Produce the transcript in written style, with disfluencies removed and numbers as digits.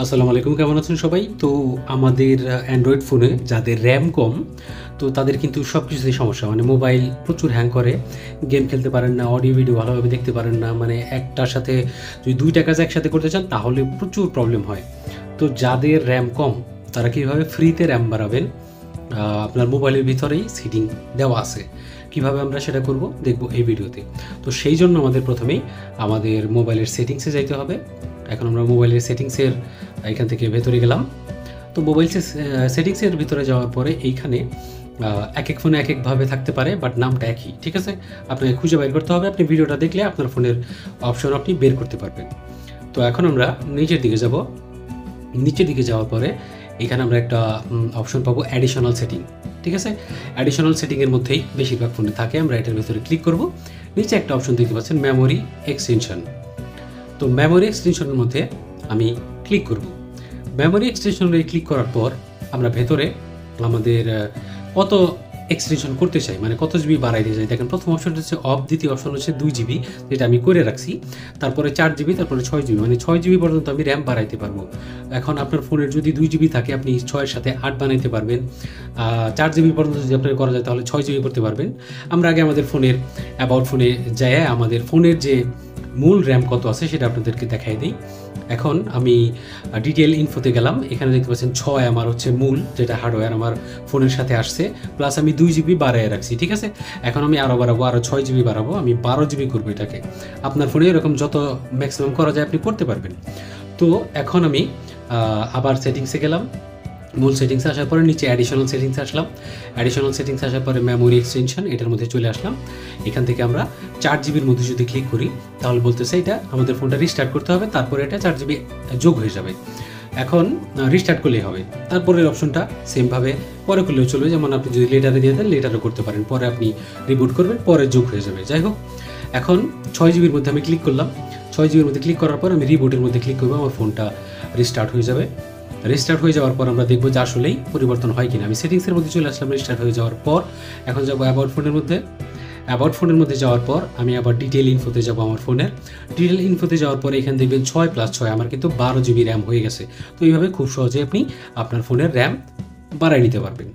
আসসালামু আলাইকুম, কেমন আছেন সবাই? তো আমাদের অ্যান্ড্রয়েড ফোনে যাদের র্যাম কম, তো তাদের কিন্তু সব কিছুতেই সমস্যা। মানে মোবাইল প্রচুর হ্যাং করে, গেম খেলতে পারেন না, অডিও ভিডিও ভালোভাবে দেখতে পারেন না। মানে একটার সাথে যদি ২টা কাজ একসাথে করতে চান তাহলে প্রচুর প্রবলেম হয়। তো যাদের র্যাম কম তারা কীভাবে ফ্রিতে র্যাম বাড়াবেন, আপনার মোবাইলের ভিতরেই সেটিং দেওয়া আছে। কিভাবে আমরা সেটা করব দেখব এই ভিডিওতে। তো সেই জন্য আমাদের প্রথমেই আমাদের মোবাইলের সেটিংসে যাইতে হবে। এখন আমরা মোবাইলের সেটিংসের এখান থেকে ভেতরে গেলাম। তো মোবাইল সেটিংসের ভিতরে যাওয়ার পরে এইখানে এক এক ফোনে এক একভাবে থাকতে পারে, বাট নামটা একই, ঠিক আছে? আপনাকে খুঁজে বের করতে হবে। আপনি ভিডিওটা দেখলে আপনার ফোনের অপশন আপনি বের করতে পারবেন। তো এখন আমরা নিচের দিকে যাব। নিচের দিকে যাওয়ার পরে এখানে আমরা একটা অপশন পাবো অ্যাডিশনাল সেটিং, ঠিক আছে? অ্যাডিশনাল সেটিংয়ের মধ্যেই বেশিরভাগ ফোনে থাকে। আমরা এটার ভিতরে ক্লিক করব। নিচে একটা অপশন দেখতে পাচ্ছেন মেমোরি এক্সটেনশন। তো মেমোরি এক্সটেনশনের মধ্যে আমি ক্লিক করব। মেমোরি এক্সটেনশনে ক্লিক করার পর আমরা ভেতরে আমাদের কত এক্সটেনশন করতে চাই, মানে কত জিবি বাড়াইতে চাই। দেখেন প্রথম অপশনটা হচ্ছে অফ, দ্বিতীয় অপশন হচ্ছে 2 জিবি, যেটা আমি করে রাখছি। তারপরে 4 জিবি, তারপরে 6 জিবি, মানে 6 জিবি পর্যন্ত আমি র্যাম বাড়াইতে পারবো। এখন আপনার ফোনের যদি 2 জিবি থাকে আপনি 6-এর সাথে 8 বানাইতে পারবেন। 4 জিবি পর্যন্ত যদি আপনার করা যায় তাহলে 6 জিবি করতে পারবেন। আমরা আগে আমাদের ফোনের অ্যাবাউট ফোনে যায় আমাদের ফোনের যে মূল র্যাম কত আছে সেটা আপনাদেরকে দেখাই দিই। এখন আমি ডিটেল ইনফোতে গেলাম। এখানে দেখতে পাচ্ছেন 6 আমার হচ্ছে মূল, যেটা হার্ডওয়্যার আমার ফোনের সাথে আসছে, প্লাস আমি 2 জিবি বাড়ায় রাখছি, ঠিক আছে? এখন আমি আরও বাড়াবো, আরও 6 জিবি বাড়াবো, আমি 12 জিবি করবো এটাকে। আপনার ফোনে এরকম যত ম্যাক্সিমাম করা যায় আপনি করতে পারবেন। তো এখন আমি আবার সেটিংসে গেলাম। মূল সেটিংসে আসার পরে নিচে অ্যাডিশনাল সেটিংসে আসলাম। অ্যাডিশনাল সেটিংসে আসার পরে মেমোরি এক্সটেনশন, এটার মধ্যে চলে আসলাম। এখান থেকে আমরা 4 জিবির মধ্যে যদি ক্লিক করি তাহলে বলতেছে এটা আমাদের ফোনটা রিস্টার্ট করতে হবে, তারপরে এটা 4 জিবি যোগ হয়ে যাবে। এখন রিস্টার্ট করলেই হবে। তারপরের অপশনটা সেমভাবে পরে করলেও চলবে, যেমন আপনি যদি লেটারে দিয়ে দেন লেটারও করতে পারেন, পরে আপনি রিবুট করবেন, পরে যোগ হয়ে যাবে। যাই হোক, এখন 6 জিবির মধ্যে আমি ক্লিক করলাম। 6 জিবির মধ্যে ক্লিক করার পর আমি রিবুটের মধ্যে ক্লিক করবো, আমার ফোনটা রিস্টার্ট হয়ে যাবে। রিস্টার্ট হয়ে যাওয়ার পর আমরা দেখবো যে আসলেই পরিবর্তন হয় কিনা। আমি সেটিংসের মধ্যে চলে আসলাম রিস্টার্ট হয়ে যাওয়ার পর। এখন যাবো অ্যাবাউট ফোনের মধ্যে। অ্যাবাউট ফোনের মধ্যে যাওয়ার পর আমি আবার ডিটেল ইনফোতে যাবো আমার ফোনের। ডিটেল ইনফোতে যাওয়ার পরে এখানে দেখবেন 6+6 আমার কিন্তু 12 জিবি র্যাম হয়ে গেছে। তো এইভাবে খুব সহজে আপনি আপনার ফোনের র্যাম বাড়ায় নিতে পারবেন।